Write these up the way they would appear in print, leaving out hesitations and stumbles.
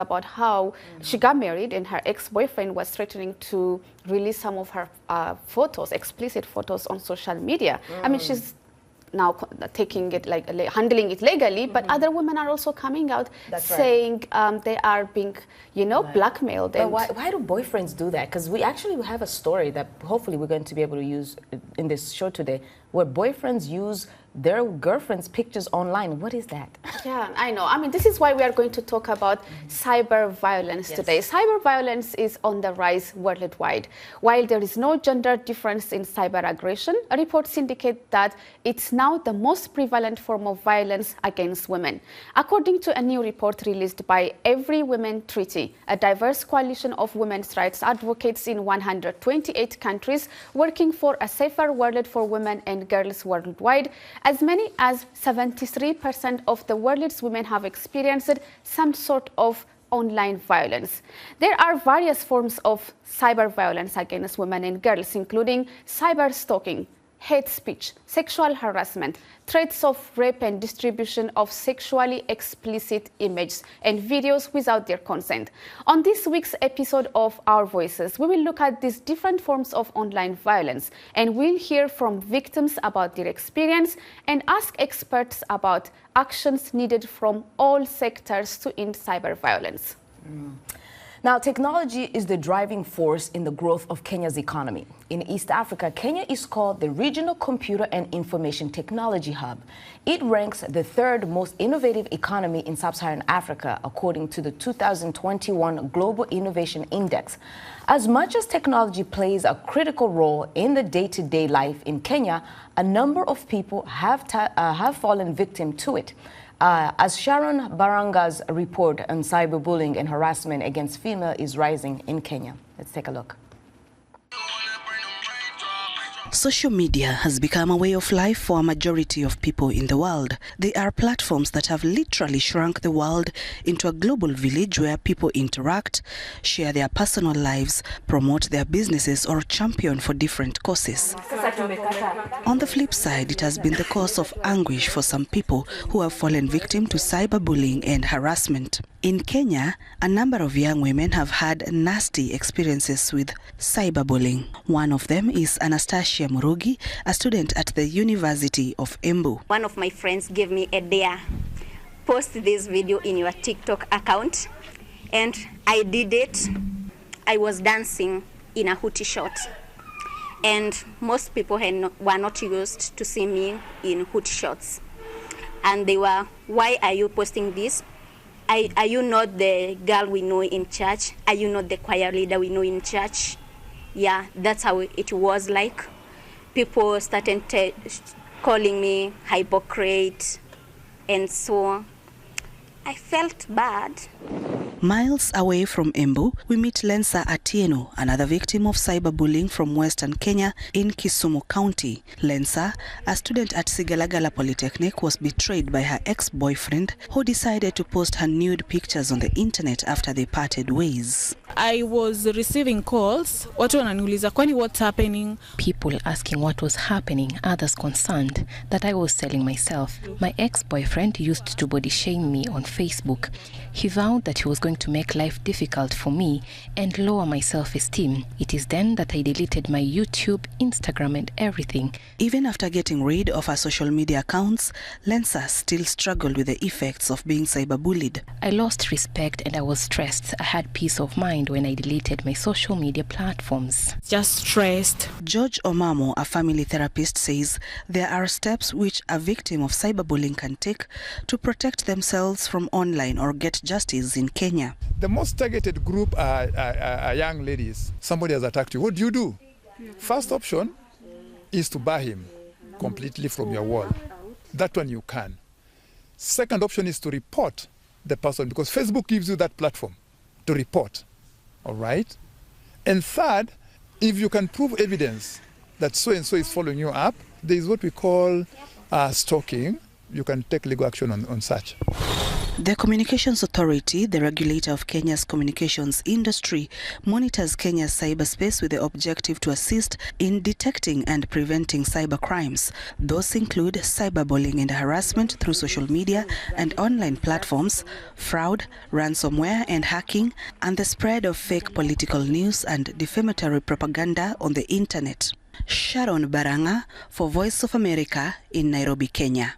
about how she got married and her ex-boyfriend was threatening to release some of her photos, explicit photos on social media. I mean, she's now taking it handling it legally, but other women are also coming out saying they are being, blackmailed. But why do boyfriends do that? Because we actually have a story that hopefully we're going to be able to use in this show today, where boyfriends use their girlfriends' pictures online. What is that? Yeah, I know. I mean, this is why we are going to talk about cyber violence today. Cyber violence is on the rise worldwide. While there is no gender difference in cyber aggression, reports indicate that it's now the most prevalent form of violence against women. According to a new report released by Every Women Treaty, a diverse coalition of women's rights advocates in 128 countries working for a safer world for women and girls worldwide, as many as 73% of the world's women have experienced some sort of online violence. There are various forms of cyber violence against women and girls, including cyber stalking, hate speech, sexual harassment, threats of rape and distribution of sexually explicit images and videos without their consent. On this week's episode of Our Voices, we will look at these different forms of online violence, and we'll hear from victims about their experience and ask experts about actions needed from all sectors to end cyber violence. Now, technology is the driving force in the growth of Kenya's economy. In East Africa, Kenya is called the Regional Computer and Information Technology Hub. It ranks the third most innovative economy in sub-Saharan Africa, according to the 2021 Global Innovation Index. As much as technology plays a critical role in the day-to-day life in Kenya, a number of people have fallen victim to it. As Sharon Baranga's report on cyberbullying and harassment against females is rising in Kenya. Let's take a look. Social media has become a way of life for a majority of people in the world. They are platforms that have literally shrunk the world into a global village where people interact, share their personal lives, promote their businesses, or champion for different causes. On the flip side, it has been the cause of anguish for some people who have fallen victim to cyberbullying and harassment. In Kenya, a number of young women have had nasty experiences with cyberbullying. One of them is Anastasia Murugi, a student at the University of Embu. One of my friends gave me a dare, post this video in your TikTok account, and I did it. I was dancing in a hoodie short, and most people were not used to see me in hoodie shorts, and they were, why are you posting this? Are you not the girl we know in church? Are you not the choir leader we know in church? Yeah, that's how it was like. People started calling me hypocrite, and so I felt bad. Miles away from Embu, we meet Lensa Atieno, another victim of cyberbullying from Western Kenya in Kisumu County. Lensa, a student at Sigalagala Polytechnic, was betrayed by her ex-boyfriend who decided to post her nude pictures on the internet after they parted ways. I was receiving calls. Watu wananiuliza kwani what's happening? People asking what was happening, others concerned that I was selling myself. My ex-boyfriend used to body shame me on Facebook. He vowed that he was going to make life difficult for me and lower my self-esteem. It is then that I deleted my YouTube, Instagram, and everything. Even after getting rid of her social media accounts, Lensa still struggled with the effects of being cyberbullied. I lost respect and I was stressed. I had peace of mind when I deleted my social media platforms. Just stressed. George Omamo, a family therapist, says there are steps which a victim of cyberbullying can take to protect themselves from online or get justice in Kenya. The most targeted group are young ladies. Somebody has attacked you. What do? First option is to bar him completely from your wall. That one you can. Second option is to report the person, because Facebook gives you that platform to report. All right? And third, if you can prove evidence that so-and-so is following you up, there is what we call stalking. You can take legal action on such. The Communications Authority, the regulator of Kenya's communications industry, monitors Kenya's cyberspace with the objective to assist in detecting and preventing cyber crimes. Those include cyberbullying and harassment through social media and online platforms, fraud, ransomware and hacking, and the spread of fake political news and defamatory propaganda on the internet. Sharon Baranga for Voice of America in Nairobi, Kenya.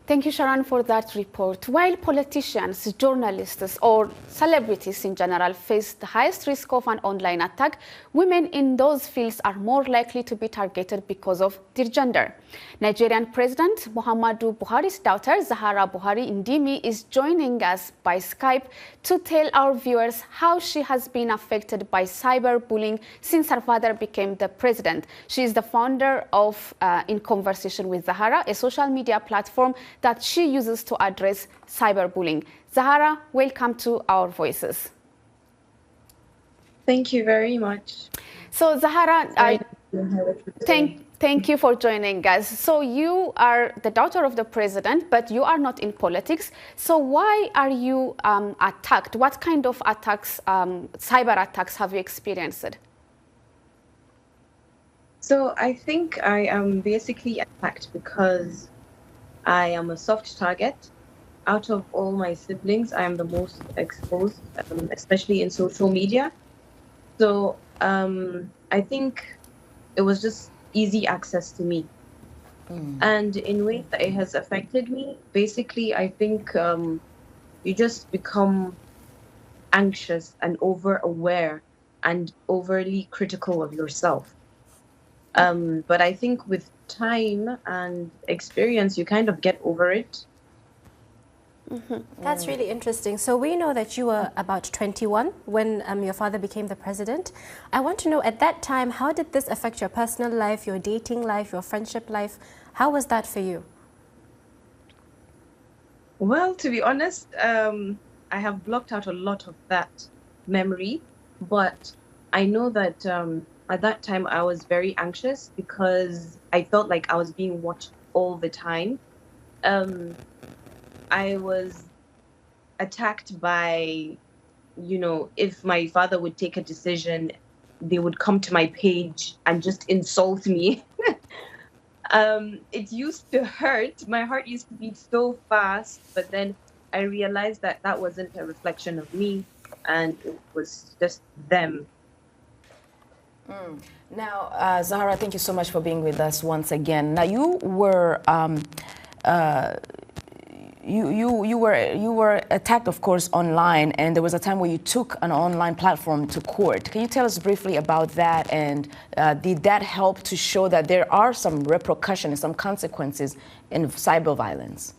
Thank you, Sharon, for that report. While politicians, journalists, or celebrities in general face the highest risk of an online attack, women in those fields are more likely to be targeted because of their gender. Nigerian President Muhammadu Buhari's daughter, Zahara Buhari Ndimi, is joining us by Skype to tell our viewers how she has been affected by cyberbullying since her father became the president. She is the founder of In Conversation with Zahara, a social media platform that she uses to address cyberbullying. Zahara, welcome to Our Voices. Thank you very much. So Zahara, thank you for joining us. So you are the daughter of the president, but you are not in politics. So why are you attacked? What kind of attacks, cyber attacks, have you experienced? So I think I am basically attacked because I am a soft target. Out of all my siblings, I am the most exposed, especially in social media. So I think it was just easy access to me. And in ways that it has affected me, basically, I think you just become anxious and over-aware and overly critical of yourself. But I think with time and experience, you kind of get over it. That's really interesting. So we know that you were about 21 when your father became the president. I want to know, at that time, how did this affect your personal life, your dating life, your friendship life? How was that for you? Well, to be honest, I have blocked out a lot of that memory, but I know that at that time I was very anxious because I felt like I was being watched all the time. I was attacked by, you know, if my father would take a decision, they would come to my page and just insult me. It used to hurt. My heart used to beat so fast, but then I realized that that wasn't a reflection of me and it was just them. Now, Zahara, thank you so much for being with us once again. Now, you were you were attacked, of course, online, and there was a time where you took an online platform to court. Can you tell us briefly about that? And did that help to show that there are some repercussions, some consequences in cyber violence?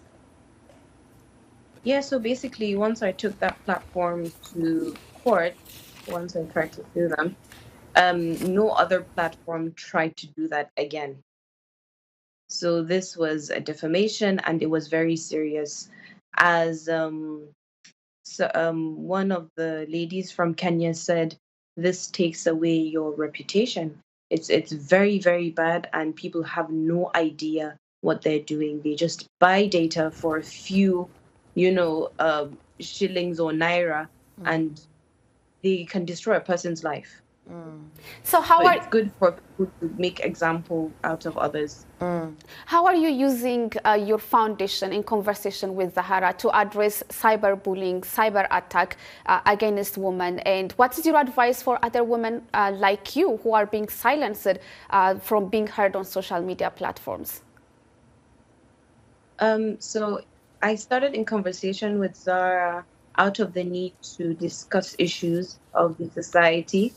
Yeah, so basically, once I took that platform to court, once I tried to sue them, no other platform tried to do that again. So this was a defamation, and it was very serious. As one of the ladies from Kenya said, this takes away your reputation. It's very, very bad, and people have no idea what they're doing. They just buy data for a few, shillings or naira, and they can destroy a person's life. So it's good for people to make example out of others. How are you using your foundation In Conversation with Zahara to address cyberbullying, cyber attack against women? And what is your advice for other women like you who are being silenced from being heard on social media platforms? So I started In Conversation with Zahara out of the need to discuss issues of the society.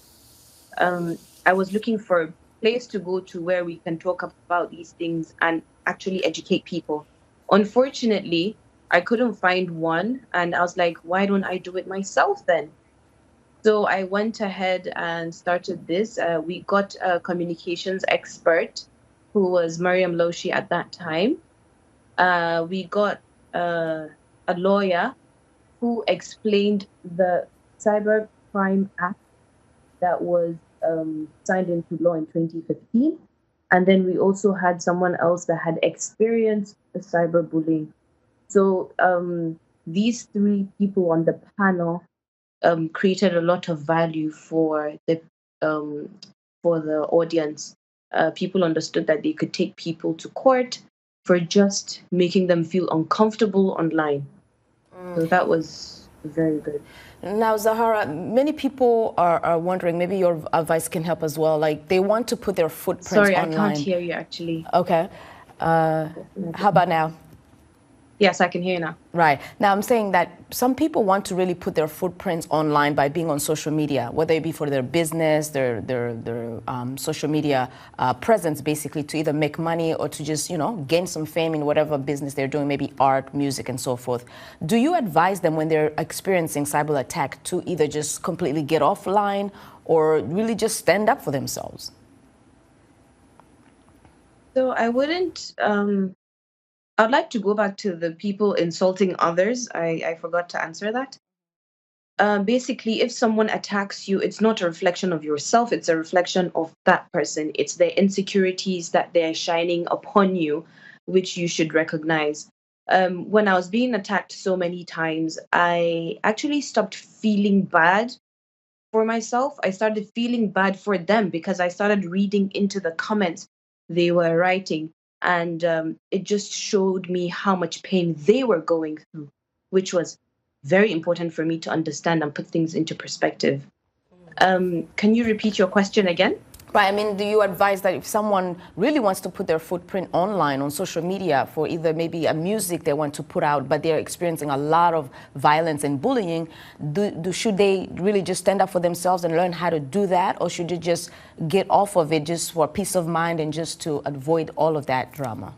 I was looking for a place to go to where we can talk about these things and actually educate people. Unfortunately, I couldn't find one, and I was like, why don't I do it myself then? So I went ahead and started this. We got a communications expert who was Mariam Loshi at that time. We got a lawyer who explained the Cybercrime Act that was signed into law in 2015. And then we also had someone else that had experienced the cyberbullying. So these three people on the panel created a lot of value for the audience. People understood that they could take people to court for just making them feel uncomfortable online. So that was very good. Now, Zahara, many people are wondering, maybe your advice can help as well. Like, they want to put their footprints online. Sorry, I can't hear you, actually. Okay. How about now? Yes, I can hear you now. Right. Now, I'm saying that some people want to really put their footprints online by being on social media, whether it be for their business, their social media presence, basically, to either make money or to just, you know, gain some fame in whatever business they're doing, maybe art, music, and so forth. Do you advise them when they're experiencing cyber attack to either just completely get offline or really just stand up for themselves? So I wouldn't... I'd like to go back to the people insulting others. I forgot to answer that. Basically, if someone attacks you, it's not a reflection of yourself. It's a reflection of that person. It's their insecurities that they're shining upon you, which you should recognize. When I was being attacked so many times, I actually stopped feeling bad for myself. I started feeling bad for them because I started reading into the comments they were writing. And it just showed me how much pain they were going through, which was very important for me to understand and put things into perspective. Can you repeat your question again? Right. I mean, do you advise that if someone really wants to put their footprint online on social media for either maybe a music they want to put out, but they're experiencing a lot of violence and bullying, should they really just stand up for themselves and learn how to do that? Or should they just get off of it just for peace of mind and just to avoid all of that drama?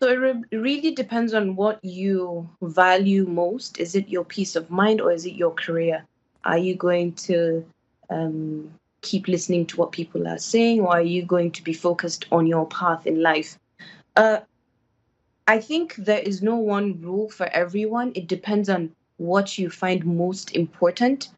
So it really depends on what you value most. Is it your peace of mind or is it your career? Are you going to keep listening to what people are saying, or are you going to be focused on your path in life? I think there is no one rule for everyone. It depends on what you find most important.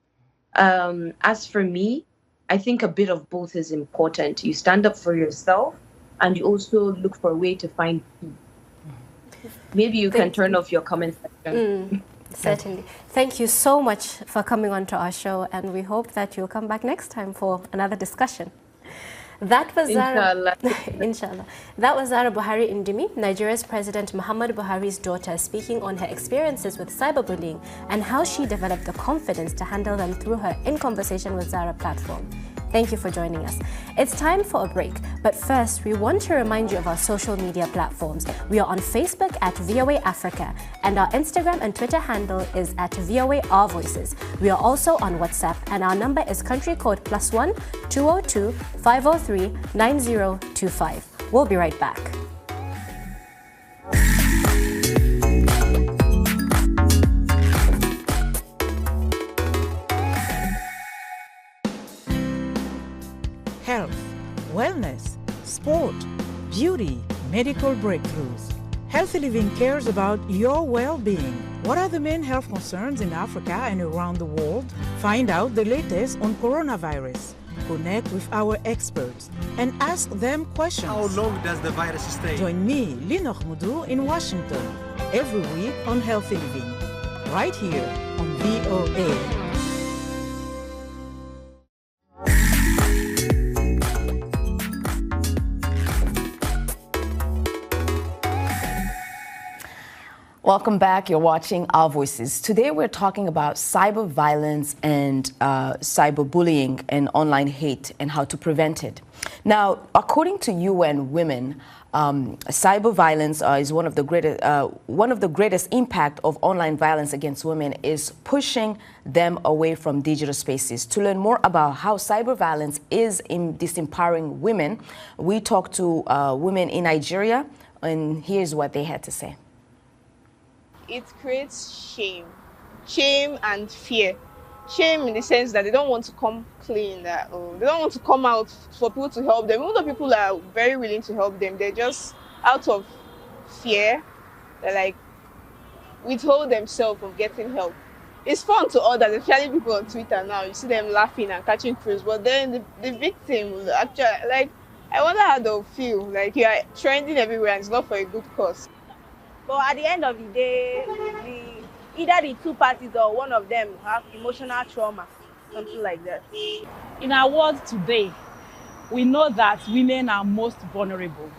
As for me, I think a bit of both is important. You stand up for yourself and you also look for a way to find peace. Maybe you can turn off your comment section. Certainly. Thank you so much for coming on to our show, and we hope that you'll come back next time for another discussion. That was Zahara, Inshallah. That was Zahara Buhari Indimi, Nigeria's President Muhammadu Buhari's daughter, speaking on her experiences with cyberbullying and how she developed the confidence to handle them through her In Conversation with Zahara platform. Thank you for joining us. It's time for a break, but first we want to remind you of our social media platforms. We are on Facebook at VOA Africa, and our Instagram and Twitter handle is at VOA Our Voices. We are also on WhatsApp, and our number is country code +1 202 503 9025. We'll be right back. Health, wellness, sport, beauty, medical breakthroughs. Healthy Living cares about your well-being. What are the main health concerns in Africa and around the world? Find out the latest on coronavirus. Connect with our experts and ask them questions. How long does the virus stay? Join me, Linor Moudou, in Washington every week on Healthy Living, right here on VOA. Welcome back. You're watching Our Voices. Today we're talking about cyber violence and cyberbullying and online hate and how to prevent it. Now, according to UN Women, cyber violence is one of the greatest impact of online violence against women is pushing them away from digital spaces. To learn more about how cyber violence is disempowering women, we talked to women in Nigeria, and here's what they had to say. It creates shame and fear. Shame in the sense that they don't want to come clean, they don't want to come out for people to help them. Even though people are very willing to help them, they're just out of fear. They like withhold themselves from getting help. it's fun to others, especially people on Twitter now. You see them laughing and catching cruise, but then the victim will actually, like, I wonder how they'll feel. Like, you are trending everywhere and it's not for a good cause. But at the end of the day, either the two parties or one of them have emotional trauma, something like that. In our world today, we know that women are most vulnerable.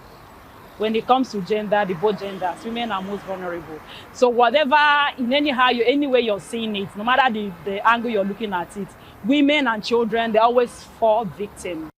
When it comes to gender, both genders, women are most vulnerable. So whatever, any way you're seeing it, no matter the angle you're looking at it, women and children, they always fall victim.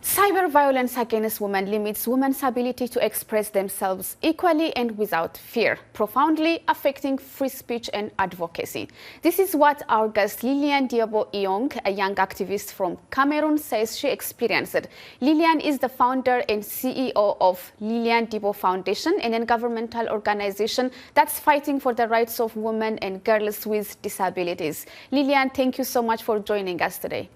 Cyber violence against women limits women's ability to express themselves equally and without fear, profoundly affecting free speech and advocacy. This is what our guest Lilian Diabo-Iyong, a young activist from Cameroon, says she experienced. Lilian is the founder and CEO of Lilian Diabo Foundation, an non-governmental organization that's fighting for the rights of women and girls with disabilities. Lilian, thank you so much for joining us today.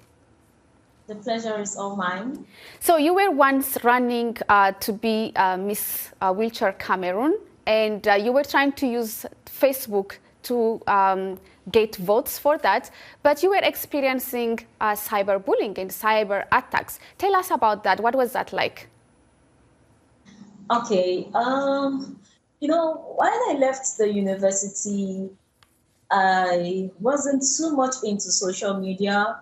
The pleasure is all mine. So you were once running to be Miss Wheelchair Cameroon, and you were trying to use Facebook to get votes for that, but you were experiencing cyberbullying and cyber attacks. Tell us about that. What was that like? Okay. You know, when I left the university, I wasn't too much into social media.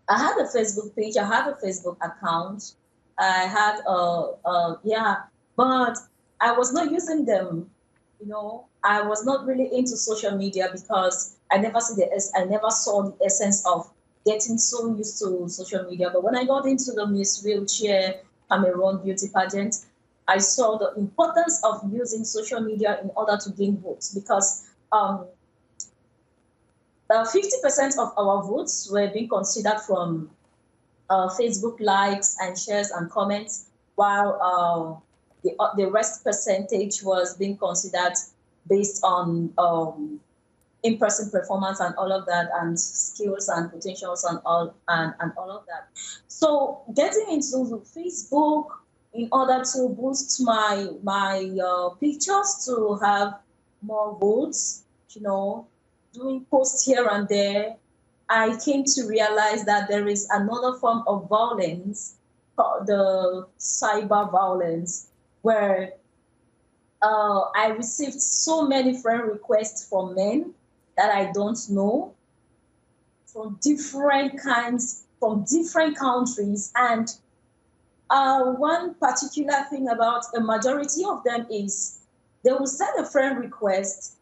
I had a Facebook page, I had a Facebook account, I had but I was not using them. You know, I was not really into social media because I never saw the essence of getting so used to social media. But when I got into the Miss Wheelchair Cameroon beauty pageant, I saw the importance of using social media in order to gain votes, because 50% of our votes were being considered from Facebook likes and shares and comments, while the rest percentage was being considered based on in-person performance and all of that, and skills and potentials and all of that. So getting into Facebook in order to boost my pictures to have more votes, you know, doing posts here and there, I came to realize that there is another form of violence, called the cyber violence, where I received so many friend requests from men that I don't know, from different kinds, from different countries. And one particular thing about a majority of them is they will send a friend request,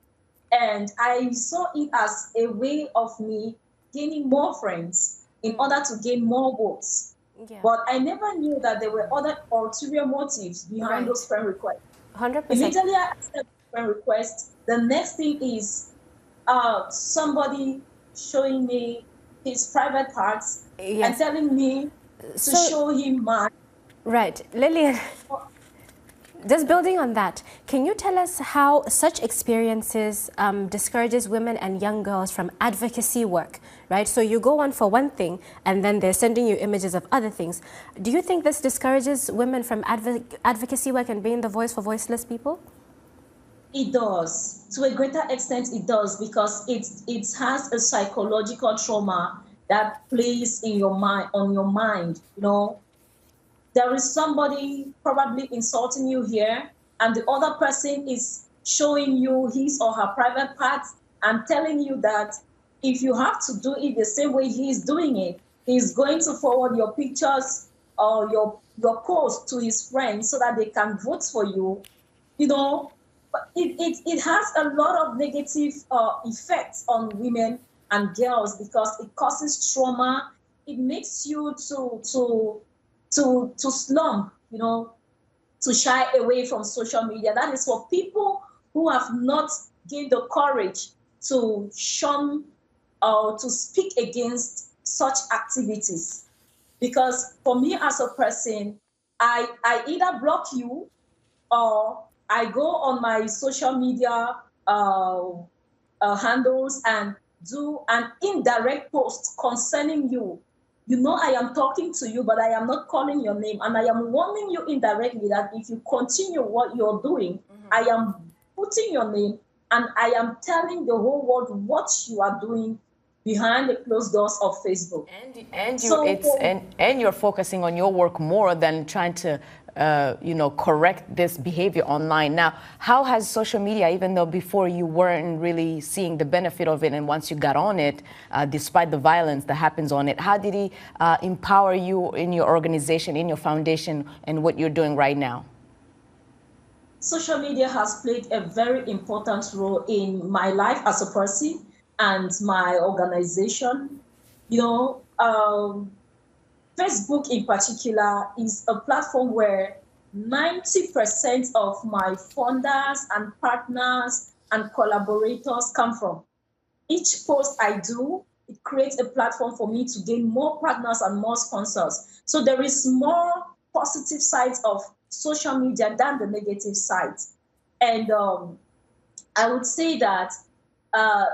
and I saw it as a way of me gaining more friends in order to gain more votes. Yeah. But I never knew that there were other ulterior motives behind those friend requests. 100%. Immediately I accept the friend request, the next thing is somebody showing me his private parts and telling me to show him mine. Right. Lilian, just building on that, can you tell us how such experiences discourages women and young girls from advocacy work, right? So you go on for one thing and then they're sending you images of other things. Do you think this discourages women from advocacy work and being the voice for voiceless people? It does. To a greater extent, it does, because it has a psychological trauma that plays in your mind, on your mind, you know. There is somebody probably insulting you here, and the other person is showing you his or her private parts and telling you that if you have to do it the same way he is doing it, he's going to forward your pictures or your post to his friends so that they can vote for you. You know, it has a lot of negative effects on women and girls, because it causes trauma. It makes you to slump, you know, to shy away from social media. That is for people who have not gained the courage to shun or to speak against such activities. Because for me as a person, I either block you or I go on my social media handles and do an indirect post concerning you. You know, I am talking to you, but I am not calling your name. And I am warning you indirectly that if you continue what you're doing, I am putting your name and I am telling the whole world what you are doing behind the closed doors of Facebook. And you're focusing on your work more than trying to correct this behavior online. Now, how has social media, even though before you weren't really seeing the benefit of it, and once you got on it, despite the violence that happens on it, how did it empower you in your organization, in your foundation, and what you're doing right now? Social media has played a very important role in my life as a person and my organization. Facebook in particular is a platform where 90% of my funders and partners and collaborators come from. Each post I do, it creates a platform for me to gain more partners and more sponsors. So there is more positive sides of social media than the negative sides. And I would say that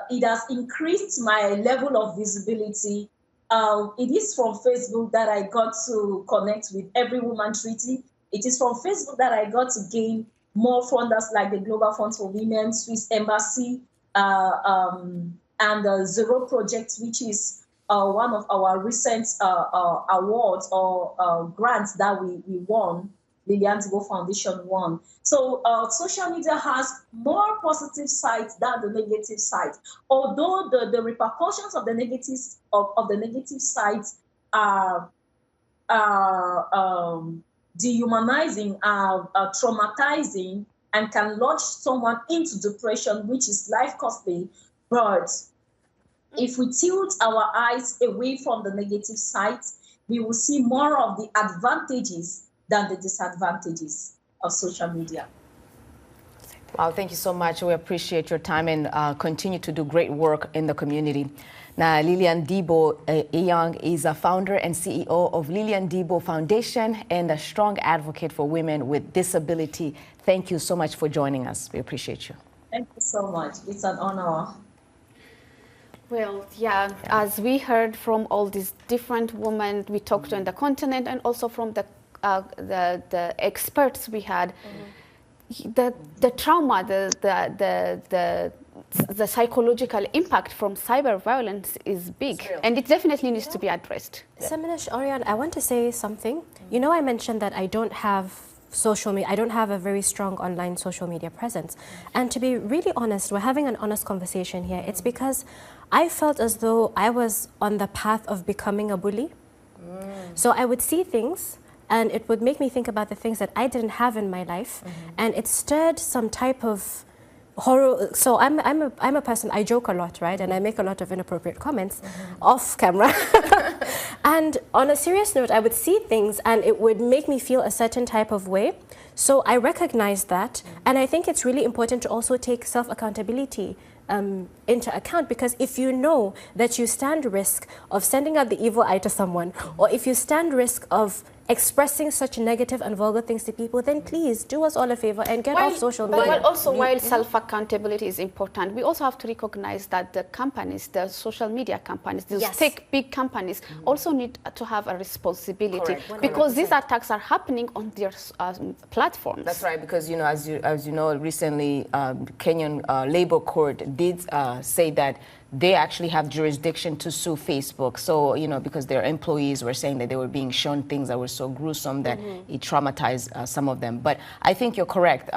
it has increased my level of visibility. It is from Facebook that I got to connect with Every Woman Treaty. It is from Facebook that I got to gain more funders like the Global Fund for Women, Swiss Embassy, and the Zero Project, which is one of our recent awards or grants that we won, Lilian Thibault Foundation won. So social media has more positive sides than the negative sides. Although the repercussions of the negatives of the negative sides are dehumanizing, are traumatizing, and can launch someone into depression, which is life costly. But if we tilt our eyes away from the negative sides, we will see more of the advantages than the disadvantages of social media. Wow, thank you so much. We appreciate your time and continue to do great work in the community. Now, Lilian Thibault Eyong is a founder and CEO of Lilian Thibault Foundation and a strong advocate for women with disability. Thank you so much for joining us. We appreciate you. Thank you so much. It's an honor. Well, yeah, as we heard from all these different women we talked to on the continent and also from the experts we had, the trauma, the psychological impact from cyber violence is big, and it definitely needs to be addressed. Seminish, Orion, I want to say something. You know, I mentioned that I don't have social media, I don't have a very strong online social media presence. And to be really honest, we're having an honest conversation here. It's because I felt as though I was on the path of becoming a bully. So I would see things, and it would make me think about the things that I didn't have in my life, and it stirred some type of horror. So I'm a person, I joke a lot, right? And I make a lot of inappropriate comments off camera. And on a serious note, I would see things and it would make me feel a certain type of way. So I recognized that, and I think it's really important to also take self-accountability into account, because if you know that you stand risk of sending out the evil eye to someone, or if you stand risk of expressing such negative and vulgar things to people, then please do us all a favor and get off social media. But also, while self-accountability is important, we also have to recognize that the companies, the social media companies, these big companies, also need to have a responsibility, because these attacks are happening on their platforms. That's right, because as you know, recently Kenyan Labor Court did say that they actually have jurisdiction to sue Facebook. So, because their employees were saying that they were being shown things that were so gruesome that it traumatized some of them. But I think you're correct.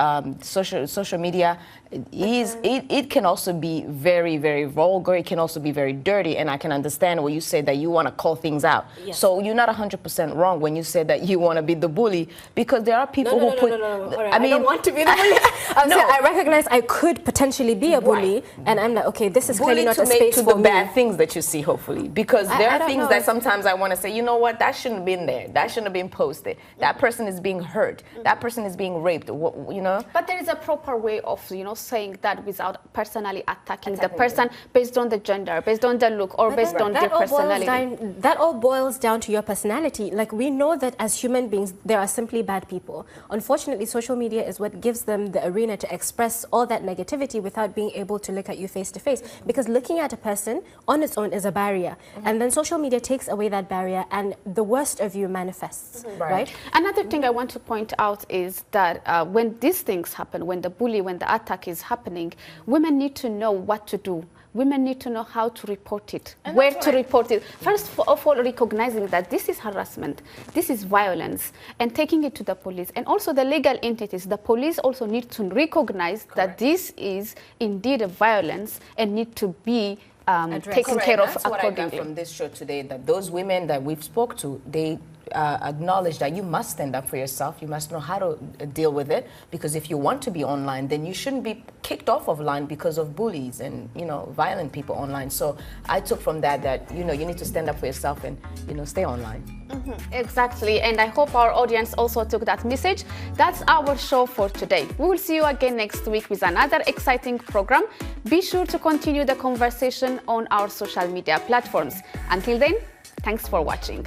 Social media it can also be very, very vulgar. It can also be very dirty. And I can understand when you say that you want to call things out. Yes. So you're not 100% wrong when you say that you want to be the bully, because there are people who put... I mean, I don't want to be the bully. I recognize I could potentially be a bully, and I'm like, okay, this is clearly not a space for the bad things that you see, hopefully, because there are things that sometimes I want to say, you know what, that shouldn't have been there. That shouldn't have been posted. That person is being hurt. That person is being raped, But there is a proper way of, saying that without personally attacking the person based on the gender, based on the look, or based on their personality. That all boils down to your personality. Like, we know that as human beings, there are simply bad people. Unfortunately, social media is what gives them the arena to express all that negativity without being able to look at you face to face. Because looking looking at a person on its own is a barrier. And then social media takes away that barrier and the worst of you manifests, right? Another thing I want to point out is that when these things happen, when the bully, when the attack is happening, women need to know what to do. Women need to know how to report it, where to report it. First of all, recognizing that this is harassment, this is violence, and taking it to the police. And also the legal entities, the police also need to recognize that this is indeed a violence and need to be taken care of accordingly. That's what I got from this show today, that those women that we've spoke to, they acknowledge that you must stand up for yourself. You must know how to deal with it, because if you want to be online, then you shouldn't be kicked off of line because of bullies and, you know, violent people online. So I took from that, you know, you need to stand up for yourself and, you know, stay online. Exactly, and I hope our audience also took that message. That's our show for today. We will see you again next week with another exciting program. Be sure to continue the conversation on our social media platforms. Until then, thanks for watching.